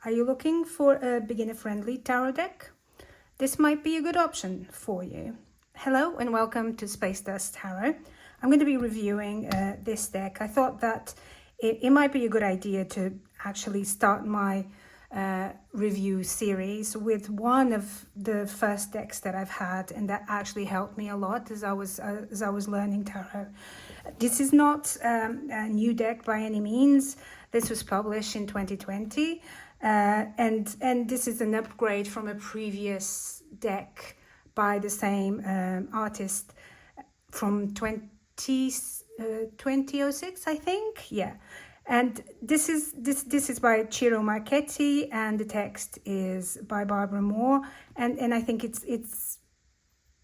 Are you looking for a beginner-friendly tarot deck? This might be a good option for you. Hello and welcome to Space Dust Tarot. I'm going to be reviewing this deck. I thought that it might be a good idea to actually start my review series with one of the first decks that I've had, and that actually helped me a lot as I was learning tarot. This is not a new deck by any means. This was published in 2020, and this is an upgrade from a previous deck by the same artist from 2006, I think. Yeah. And this is by Ciro Marchetti, and the text is by Barbara Moore, and I think it's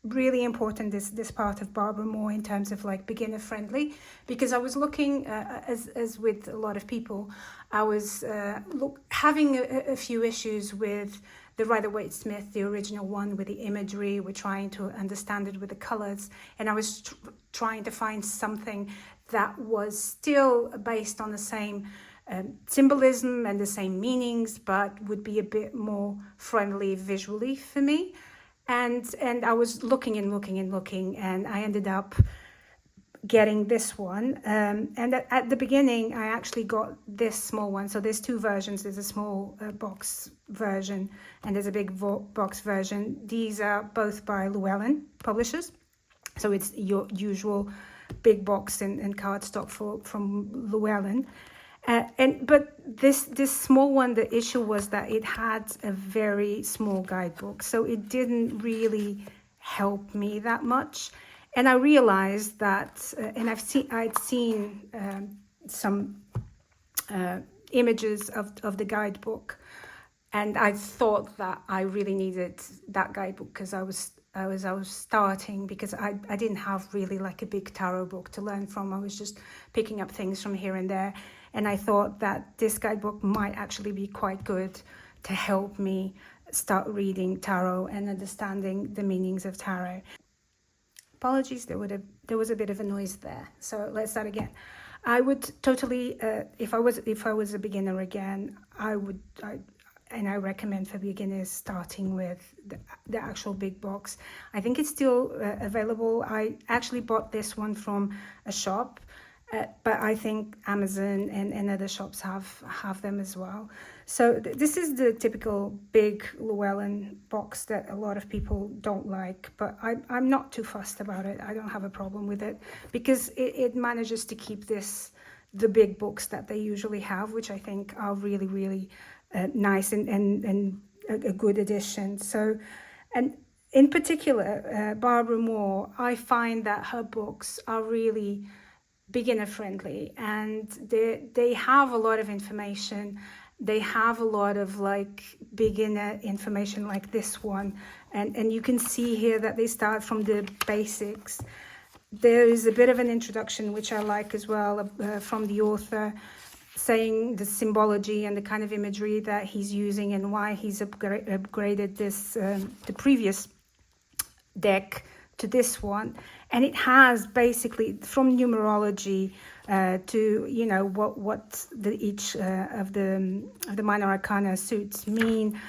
really important, this part of Barbara Moore, in terms of like beginner friendly, because I was looking as with a lot of people, I was having a few issues with the Rider-Waite-Smith, the original one, with the imagery. We're trying to understand it with the colors, and I was trying to find something that was still based on the same symbolism and the same meanings, but would be a bit more friendly visually for me. And I was looking, and I ended up getting this one. And at the beginning, I actually got this small one. So there's two versions. There's a small box version, and there's a big box version. These are both by Llewellyn publishers. So it's your usual big box and cardstock from Llewellyn. But this small one, the issue was that it had a very small guidebook, so it didn't really help me that much. And I realized that, and I'd seen some images of the guidebook, and I thought that I really needed that guidebook because I was starting, because I didn't have really like a big tarot book to learn from. I was just picking up things from here and there. And I thought that this guidebook might actually be quite good to help me start reading tarot and understanding the meanings of tarot. Apologies, there was a bit of a noise there. So let's start again. I would totally, if I was a beginner again, I recommend for beginners starting with the actual big box. I think it's still available. I actually bought this one from a shop. But I think Amazon and other shops have them as well. So this is the typical big Llewellyn box that a lot of people don't like, but I'm not too fussed about it. I don't have a problem with it, because it manages to keep the big books that they usually have, which I think are really, really nice and a good addition. So, and in particular, Barbara Moore, I find that her books are really beginner friendly, and they have a lot of information. They have a lot of like beginner information like this one, and you can see here that they start from the basics. There is a bit of an introduction, which I like as well, from the author, saying the symbology and the kind of imagery that he's using and why he's upgraded this the previous deck to this one. And it has basically from numerology to what each of the minor arcana suits mean.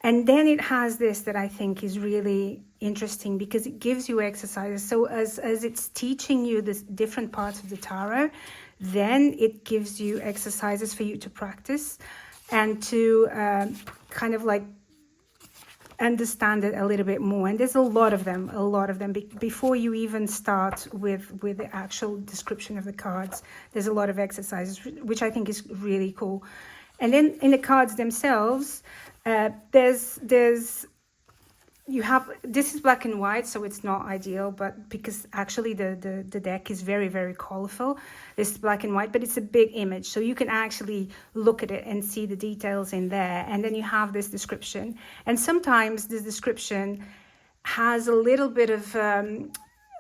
And then it has this that I think is really interesting, because it gives you exercises. So as it's teaching you the different parts of the tarot, then it gives you exercises for you to practice and to kind of like understand it a little bit more. And there's a lot of them before you even start with the actual description of the cards. There's a lot of exercises, which I think is really cool. And then in the cards themselves, this is black and white, so it's not ideal, but because actually the deck is very, very colorful. This is black and white, but it's a big image, so you can actually look at it and see the details in there. And then you have this description, and sometimes this description has a little bit of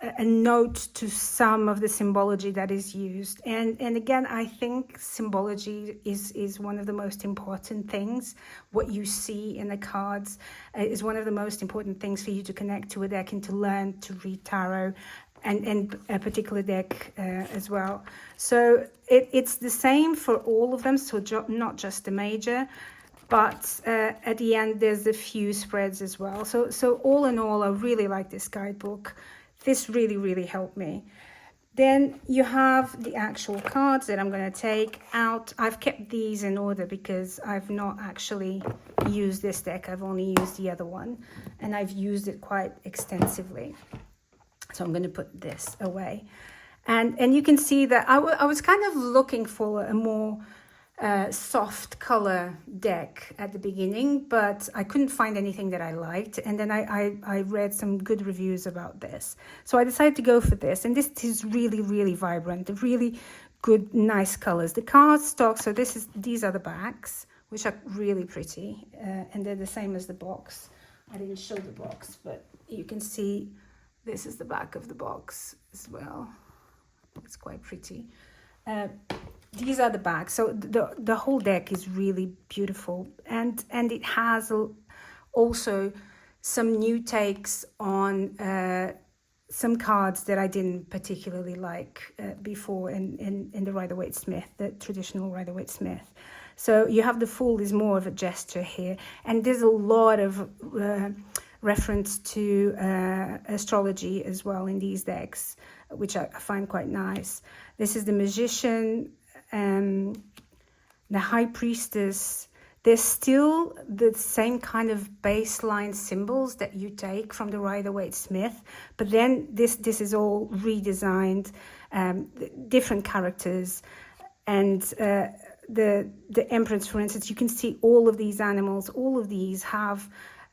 a note to some of the symbology that is used. And again, I think symbology is one of the most important things. What you see in the cards is one of the most important things for you to connect to a deck and to learn to read tarot and a particular deck as well. So it's the same for all of them, so not just the major. but at the end there's a few spreads as well. So all in all, I really like this guidebook. This really helped me. Then you have the actual cards that I'm going to take out. I've kept these in order because I've not actually used this deck. I've only used the other one, and I've used it quite extensively. So I'm going to put this away. And you can see that I was kind of looking for a more soft color deck at the beginning, but I couldn't find anything that I liked. And then I read some good reviews about this. So I decided to go for this. And this is really vibrant, really good, nice colors. The cardstock, so these are the backs, which are really pretty. And they're the same as the box. I didn't show the box, but you can see this is the back of the box as well. It's quite pretty. These are the backs. So the whole deck is really beautiful, and it has also some new takes on some cards that I didn't particularly like before in the Rider-Waite-Smith, the traditional Rider-Waite-Smith. So you have the Fool is more of a gesture here, and there's a lot of reference to astrology as well in these decks, which I find quite nice. This is the Magician, the High Priestess. There's still the same kind of baseline symbols that you take from the Rider-Waite-Smith, but then this is all redesigned, different characters, and the Empress, for instance. You can see all of these animals. All of these have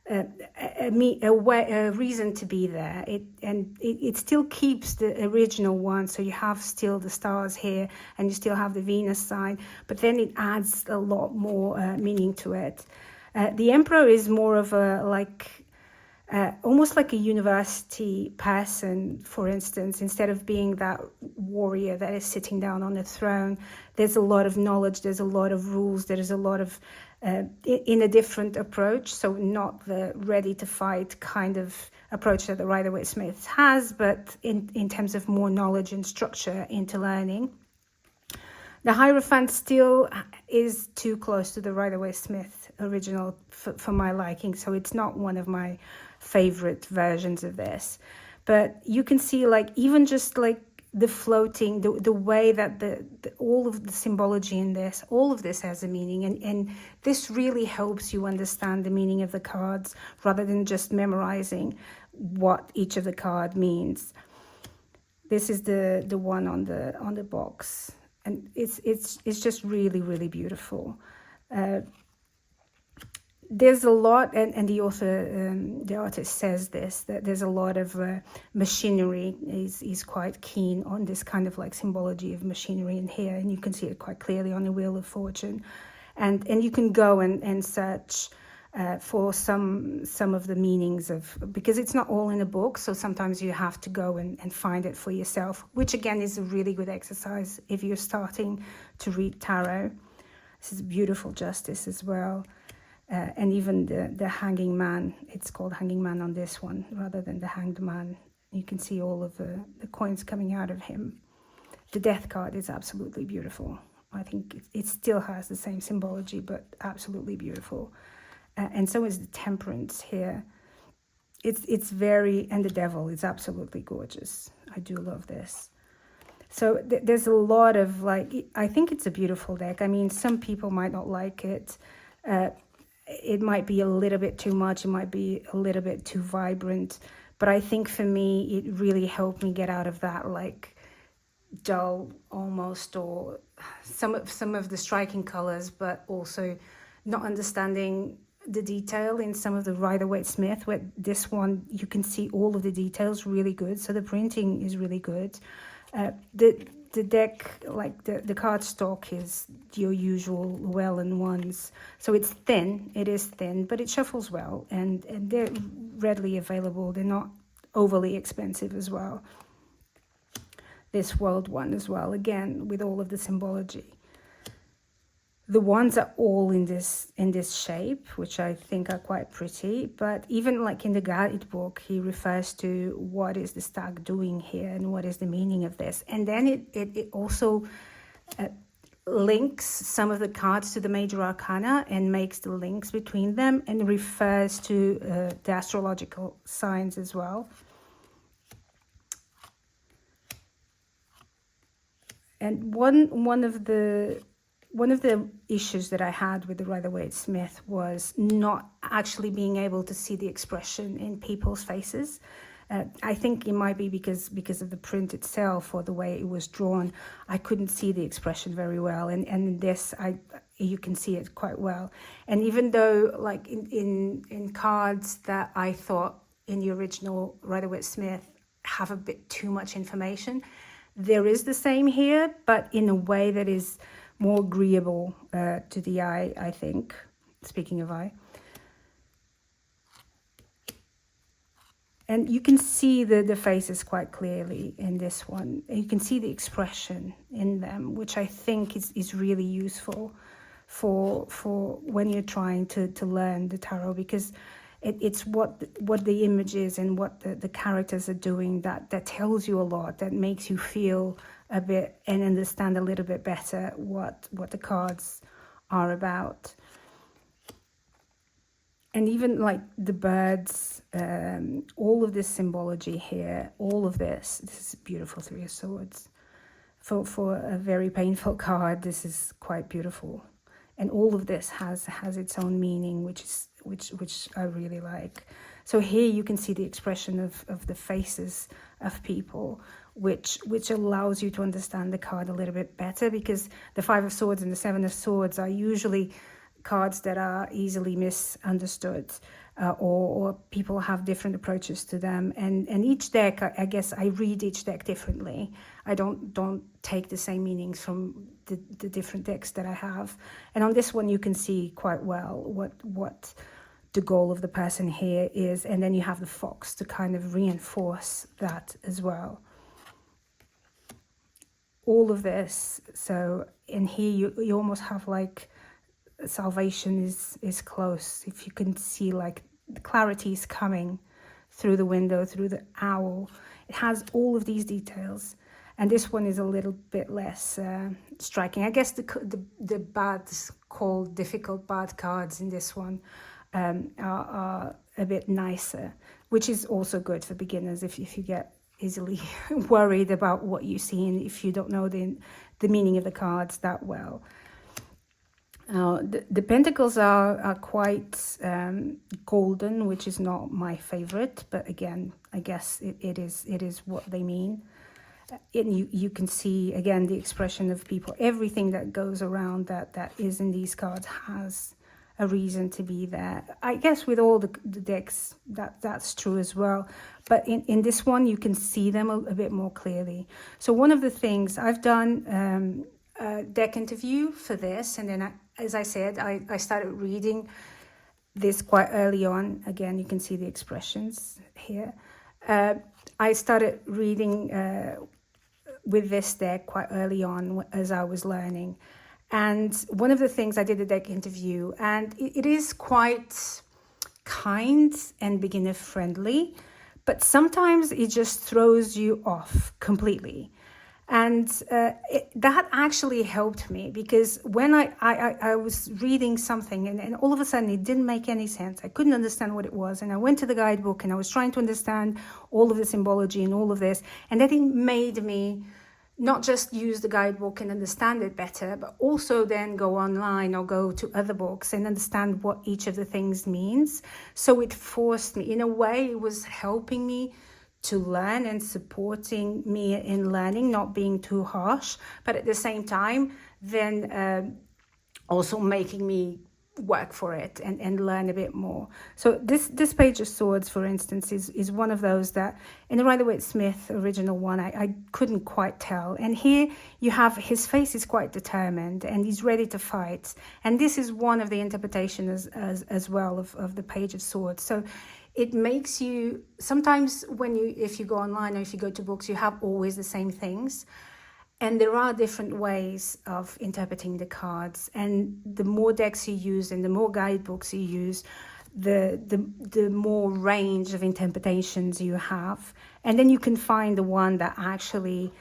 a reason to be there. It still keeps the original one, so you have still the stars here, and you still have the Venus sign, but then it adds a lot more meaning to it. The Emperor is more of a almost like a university person, for instance. Instead of being that warrior that is sitting down on the throne, there's a lot of knowledge, there's a lot of rules, there is a lot of in a different approach. So not the ready to fight kind of approach that the Rider-Waite-Smith has, but in terms of more knowledge and structure into learning. The Hierophant still is too close to the Rider-Waite-Smith original for my liking, so it's not one of my favorite versions of this. But you can see, like, even just like the floating, the way that all of the symbology in this, all of this has a meaning, and this really helps you understand the meaning of the cards rather than just memorizing what each of the card means. This is the one on the box, and it's just really beautiful. There's a lot, and the author, the artist says this, that there's a lot of machinery. He's quite keen on this kind of like symbology of machinery in here, and you can see it quite clearly on the Wheel of Fortune. And you can go and search for some of the meanings of, because it's not all in a book, so sometimes you have to go and find it for yourself, which again is a really good exercise if you're starting to read tarot. This is beautiful Justice as well. And even the Hanging Man, it's called Hanging Man on this one rather than the Hanged Man. You can see all of the coins coming out of him. The Death card is absolutely beautiful. I think it still has the same symbology, but absolutely beautiful. And so is the Temperance here. It's very, and the Devil is absolutely gorgeous. I do love this. So there's a lot of, like, I think it's a beautiful deck. I mean, some people might not like it. It might be a little bit too much. It might be a little bit too vibrant. But I think for me, it really helped me get out of that, like, dull almost, or some of the striking colors, but also not understanding the detail in some of the Rider-Waite-Smith. Where this one, you can see all of the details really good. So the printing is really good. The deck, like the cardstock, is your usual Llewellyn ones. So it's thin, it is thin, but it shuffles well, and they're readily available. They're not overly expensive as well. This World one as well, again, with all of the symbology. The ones are all in this shape, which I think are quite pretty. But even like in the guidebook, he refers to what is the stag doing here and what is the meaning of this. And then it also links some of the cards to the major arcana and makes the links between them, and refers to the astrological signs as well. And one of the issues that I had with the Rider-Waite-Smith was not actually being able to see the expression in people's faces. I think it might be because of the print itself or the way it was drawn. I couldn't see the expression very well, and in this you can see it quite well. And even though, like in cards that I thought in the original Rider-Waite-Smith have a bit too much information, there is the same here, but in a way that is more agreeable to the eye, I think, speaking of eye. And you can see the faces quite clearly in this one. You can see the expression in them, which I think is really useful for when you're trying to learn the tarot, because it's what the images and what the characters are doing that tells you a lot, that makes you feel a bit and understand a little bit better what the cards are about. And even like the birds, all of this symbology here, all of this is a beautiful Three of Swords. For a very painful card, this is quite beautiful. And all of this has its own meaning, which I really like. So here you can see the expression of the faces of people, which allows you to understand the card a little bit better, because the Five of Swords and the Seven of Swords are usually cards that are easily misunderstood, or people have different approaches to them. And each deck, I guess I read each deck differently. I don't take the same meanings from the different decks that I have. And on this one, you can see quite well what the goal of the person here is. And then you have the fox to kind of reinforce that as well. All of this. So in here, you almost have like salvation is close. If you can see, like, the clarity is coming through the window, through the owl. It has all of these details. And this one is a little bit less striking. I guess the bad, called difficult bad cards in this one are a bit nicer, which is also good for beginners if you get easily worried about what you see and if you don't know the meaning of the cards that well. The pentacles are quite golden, which is not my favorite, but again, I guess it is what they mean. And you can see again the expression of people. Everything that goes around that is in these cards has a reason to be there. I guess with all the decks that's true as well, but in this one you can see them a bit more clearly. So one of the things I've done a deck interview for this, and then as I said, I started reading this quite early on. Again, you can see the expressions here. I started reading with this deck quite early on as I was learning. And one of the things, I did a deck interview, and it is quite kind and beginner friendly, but sometimes it just throws you off completely. And that actually helped me, because when I was reading something and all of a sudden it didn't make any sense. I couldn't understand what it was. And I went to the guidebook and I was trying to understand all of the symbology and all of this. And that it made me not just use the guidebook and understand it better, but also then go online or go to other books and understand what each of the things means. So it forced me, in a way, it was helping me to learn and supporting me in learning, not being too harsh, but at the same time, then also making me work for it and learn a bit more. So this Page of Swords, for instance, is one of those that in the Rider-Waite-Smith original one, I couldn't quite tell. And here you have his face is quite determined and he's ready to fight. And this is one of the interpretations as well of the Page of Swords. So it makes you, sometimes if you go online or if you go to books, you have always the same things. And there are different ways of interpreting the cards. And the more decks you use and the more guidebooks you use, the more range of interpretations you have. And then you can find the one that actually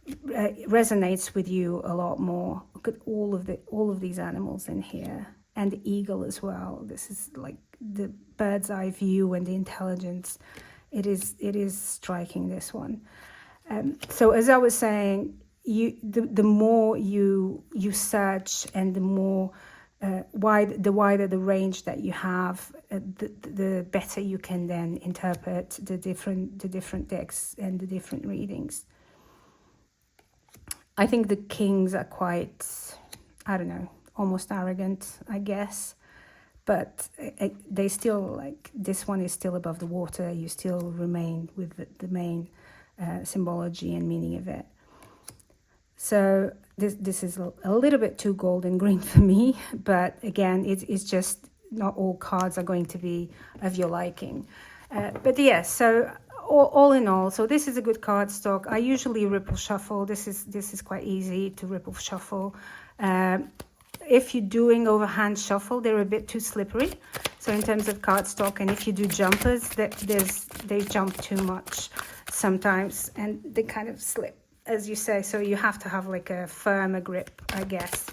resonates with you a lot more look at all of these animals in here, and the eagle as well. This is like the bird's eye view and the intelligence. It is striking, this one. So as I was saying, the more you search, and the more wider the range that you have, the better you can then interpret the different decks and the different readings. I think the kings are quite, I don't know, almost arrogant, I guess. But they still, like, this one is still above the water. You still remain with the main symbology and meaning of it. So this is a little bit too gold and green for me. But again, it's just not all cards are going to be of your liking. But yeah, so all in all, so this is a good card stock. I usually ripple shuffle. This is quite easy to ripple shuffle. If you're doing overhand shuffle, they're a bit too slippery. So in terms of cardstock, and if you do jumpers, they jump too much sometimes, and they kind of slip, as you say. So you have to have like a firmer grip, I guess.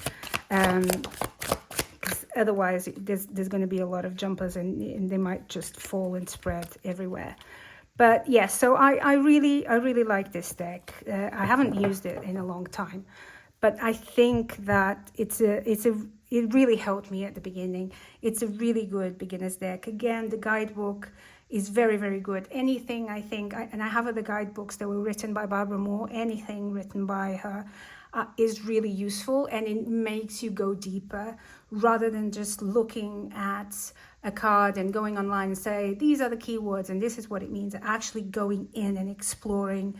'Cause otherwise, there's going to be a lot of jumpers, and they might just fall and spread everywhere. But yes, so I really like this deck. I haven't used it in a long time. But I think that it really helped me at the beginning. It's a really good beginner's deck. Again, the guidebook is very, very good. Anything, I think, and I have other guidebooks that were written by Barbara Moore, anything written by her is really useful, and it makes you go deeper rather than just looking at a card and going online and say, these are the keywords and this is what it means. Actually going in and exploring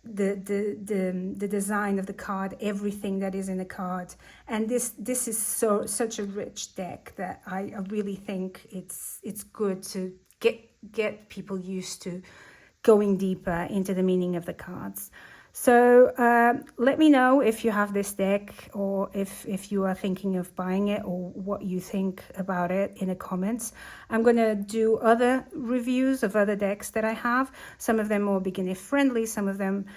the design of the card, everything that is in the card. And this is such a rich deck that I really think it's good to get people used to going deeper into the meaning of the cards. So let me know if you have this deck, or if you are thinking of buying it, or what you think about it in the comments. I'm going to do other reviews of other decks that I have. Some of them more beginner friendly, some of them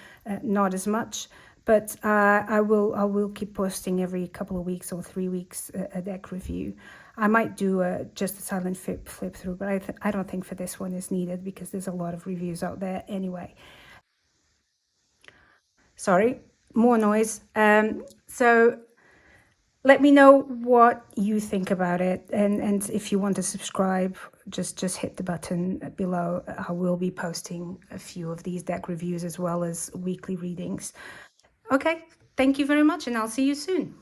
not as much. But I will keep posting every couple of weeks or 3 weeks a deck review. I might do just a silent flip through, but I don't think for this one is needed, because there's a lot of reviews out there anyway. Sorry, more noise. So let me know what you think about it, and if you want to subscribe, just hit the button below. I will be posting a few of these deck reviews as well as weekly readings. Okay, thank you very much, and I'll see you soon.